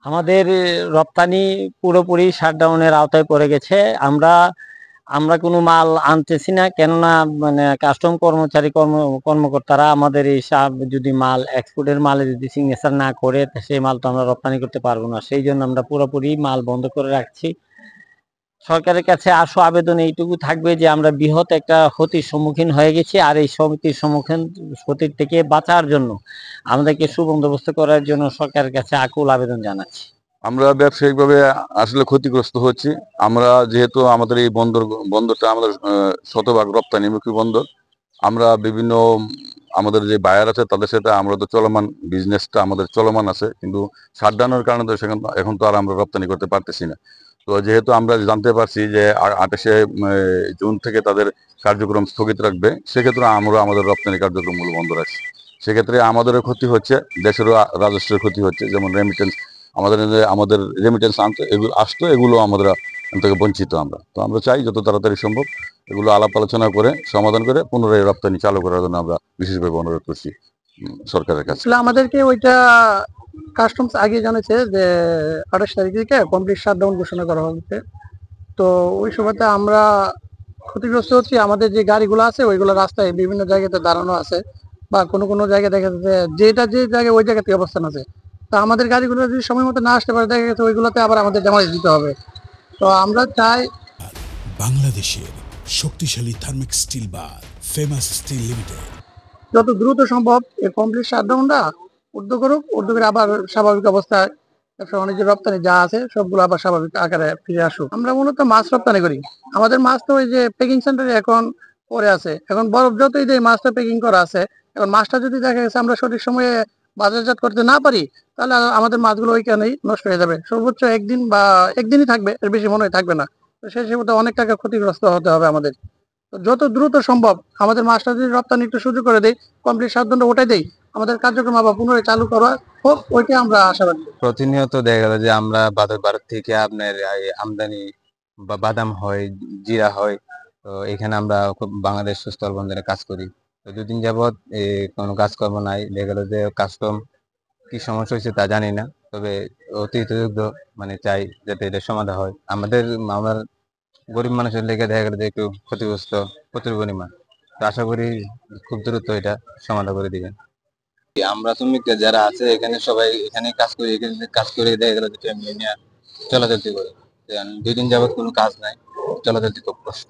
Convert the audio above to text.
আমাদের রপ্তানি পুরোপুরি শাটডাউনের আওতায় পড়ে গেছে। আমরা আমরা কোনো মাল আনতেছি না, কেননা মানে কাস্টম কর্মকর্তারা আমাদের এই যদি মাল এক্সপোর্টের মালে যদি সিগনেচার না করে, সেই মাল তো আমরা রপ্তানি করতে পারবো না। সেই জন্য আমরা পুরোপুরি মাল বন্ধ করে রাখছি। সরকারের কাছে আবেদন এইটুকু থাকবে যে আমরা বৃহৎ একটা ক্ষতির সম্মুখীন হয়ে গেছি, আর এই ক্ষতির থেকে বাঁচার জন্য আমাদেরকে সুবন্দোবস্ত করার জন্য সরকারের কাছে আকুল আবেদন জানাচ্ছি। আমরা ব্যবসায়িকভাবে আসলে ক্ষতিগ্রস্ত হচ্ছি। আমরা যেহেতু আমাদের এই বন্দরটা আমাদের শতভাগ রপ্তানিমুখী বন্দর। আমরা বিভিন্ন আমাদের যে বায়ার আছে তাদের সাথে আমরা তো চলমান বিজনেসটা আমাদের চলমান আছে, কিন্তু শাটডাউনের কারণে তো এখন তো আর আমরা রপ্তানি করতে পারতেছি না। তো যেহেতু আমরা জানতে পারছি যে 28শে জুন থেকে তাদের কার্যক্রম স্থগিত রাখবে, সেক্ষেত্রে আমরা আমাদের রপ্তানি কার্যক্রমগুলো বন্ধ রাখছি। সেক্ষেত্রে আমাদেরও ক্ষতি হচ্ছে, দেশেরও রাজস্বের ক্ষতি হচ্ছে। যেমন আমাদের রেমিটেন্স আসতো, এগুলো আমাদের থেকে বঞ্চিত আমরা। তো আমরা চাই যত তাড়াতাড়ি সম্ভব এগুলো আলাপ আলোচনা করে সমাধান করে পুনরায় রপ্তানি চালু করার জন্য আমরা বিশেষভাবে অনুরোধ করছি সরকারের কাছে। আমাদেরকে ওইটা কাস্টমস আগে জানিয়েছে যে 28 তারিখ থেকে কমপ্লিট শাটডাউন ঘোষণা করা হচ্ছে। তো ওই সময়তে আমরা ক্ষতিগ্রস্ত হচ্ছি। আমাদের যে গাড়িগুলো আছে ওইগুলো রাস্তায় বিভিন্ন জায়গাতে দাঁড়ানো আছে, বা কোনো কোনো জায়গায় দেখা যাচ্ছে যেটা যে জায়গায় ওই জায়গাতে অবস্থান আছে। তো আমাদের গাড়িগুলো যদি সময় মতো না আসতে পারে, দেখা গেছে ওইগুলোতে আবার আমাদের জামাই দিতে হবে। তো আমরা চাই বাংলাদেশের শক্তিশালী থার্মিক স্টিল বার ফেমাস স্টিল লিমিটেড যত দ্রুত সম্ভব এই কমপ্লিট শাটডাউনটা উদ্যোগ করে আবার স্বাভাবিক অবস্থায় ব্যবসা বাণিজ্য রপ্তানি যা আছে সবগুলো আবার স্বাভাবিক আকারে ফিরে আসুক। আমরা মূলত মাছ রপ্তানি করি। আমাদের মাছ তো ওই যে প্যাকিং সেন্টারে এখন পরে আছে, এখন বরফ যতই যে মাছটা প্যাকিং করা আছে, এখন মাছটা যদি দেখা গেছে আমরা সঠিক সময়ে বাজারজাত করতে না পারি, তাহলে আমাদের মাছগুলো ওইখানেই নষ্ট হয়ে যাবে। সর্বোচ্চ একদিন বা একদিনই থাকবে, এর বেশি মনে হয় থাকবে না। তো সেই হিসেবে অনেক টাকা ক্ষতিগ্রস্ত হতে হবে আমাদের। যত দ্রুত সম্ভব আমাদের মাছটা যদি রপ্তানি একটু সুযোগ করে দেয়, কমপ্লিট সাবধানটা ওটাই দেয়, আমাদের কার্যক্রম আবার পুনরায় চালু করা হোক, ওইটাই আমরা আশাবাদী। প্রতিনিয়ত দেখা গেল যে আমরা ভারত থেকে আপনার এই আমদানি বা বাদাম হয়, জিরা হয়। তো এখানে আমরা খুব বাংলাদেশ স্থল বন্দরে কাজ করি। তো দুদিন যাবৎ কোনো কাজকর্ম নাই। দেখা গেল যে কাস্টম কি সমস্যা হয়েছে তা জানি না, তবে অতিরিক্ত মানে চাই যাতে এটা সমাধান হয়। আমার গরিব মানুষের লেগে দেখা গেল যে একটু ক্ষতিগ্রস্ত প্রচুর পরিমাণ। তো আশা করি খুব দ্রুত এটা সমাধান করে দিবেন। আমরা শ্রমিকরা যারা আছে এখানে সবাই এখানে কাজ করি, এখানে কাজ করে দেখা গেল যে ফ্যামিলি নিয়ে চলাচলতি করে। 2 দিন যাবত কোনো কাজ নাই, চলাচলতি খুব কষ্ট।